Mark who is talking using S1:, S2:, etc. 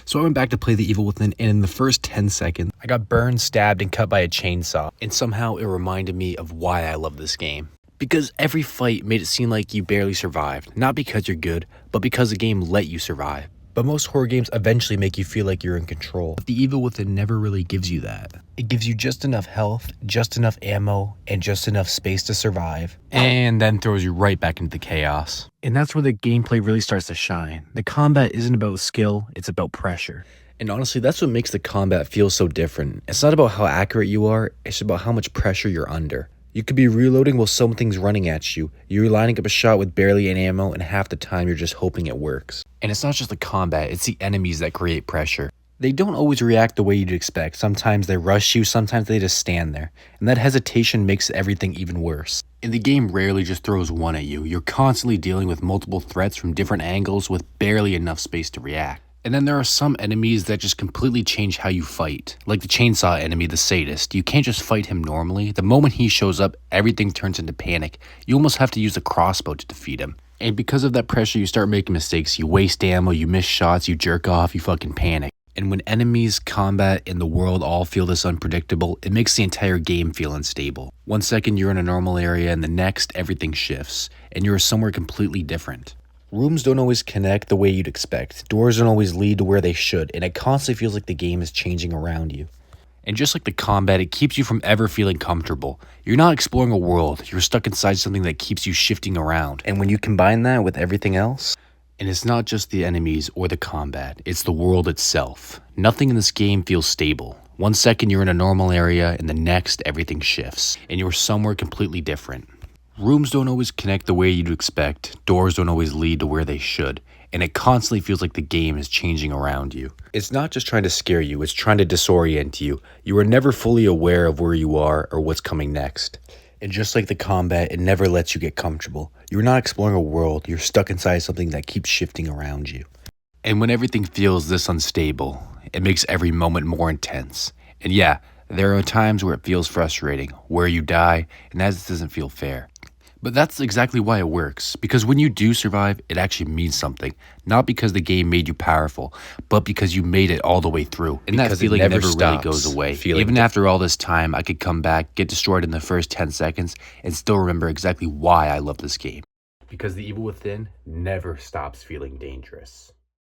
S1: So I went back to play The Evil Within, and in the first 10 seconds, I got burned, stabbed, and cut by a chainsaw. And somehow it reminded me of why I love this game. Because every fight made it seem like you barely survived. Not because you're good, but because the game let you survive. But most horror games eventually make you feel like you're in control. But The Evil Within never really gives you that. It gives you just enough health, just enough ammo, and just enough space to survive. And then throws you right back into the chaos. And that's where the gameplay really starts to shine. The combat isn't about skill, it's about pressure. And honestly, that's what makes the combat feel so different. It's not about how accurate you are, it's about how much pressure you're under. You could be reloading while something's running at you. You're lining up a shot with barely any ammo, and half the time you're just hoping it works. And it's not just the combat, it's the enemies that create pressure. They don't always react the way you'd expect. Sometimes they rush you, sometimes they just stand there. And that hesitation makes everything even worse. And the game rarely just throws one at you. You're constantly dealing with multiple threats from different angles with barely enough space to react. And then there are some enemies that just completely change how you fight. Like the chainsaw enemy, the sadist. You can't just fight him normally. The moment he shows up, everything turns into panic. You almost have to use a crossbow to defeat him. And because of that pressure, you start making mistakes. You waste ammo, you miss shots, you jerk off, you fucking panic. And when enemies, combat, and the world all feel this unpredictable, it makes the entire game feel unstable. 1 second you're in a normal area, and the next everything shifts, and you're somewhere completely different. Rooms don't always connect the way you'd expect. Doors don't always lead to where they should, and it constantly feels like the game is changing around you. And just like the combat, it keeps you from ever feeling comfortable. You're not exploring a world, you're stuck inside something that keeps you shifting around. And when you combine that with everything else, and it's not just the enemies or the combat, it's the world itself. Nothing in this game feels stable. 1 second you're in a normal area, and the next everything shifts, and you're somewhere completely different. Rooms don't always connect the way you'd expect, doors don't always lead to where they should, and it constantly feels like the game is changing around you. It's not just trying to scare you, it's trying to disorient you. You are never fully aware of where you are or what's coming next. And just like the combat, it never lets you get comfortable. You're not exploring a world, you're stuck inside something that keeps shifting around you. And when everything feels this unstable, it makes every moment more intense. And yeah, there are times where it feels frustrating, where you die, and that doesn't feel fair. But that's exactly why it works, because when you do survive, it actually means something. Not because the game made you powerful, but because you made it all the way through. And that feeling never really goes away. Even after all this time, I could come back, get destroyed in the first 10 seconds, and still remember exactly why I love this game. Because The Evil Within never stops feeling dangerous.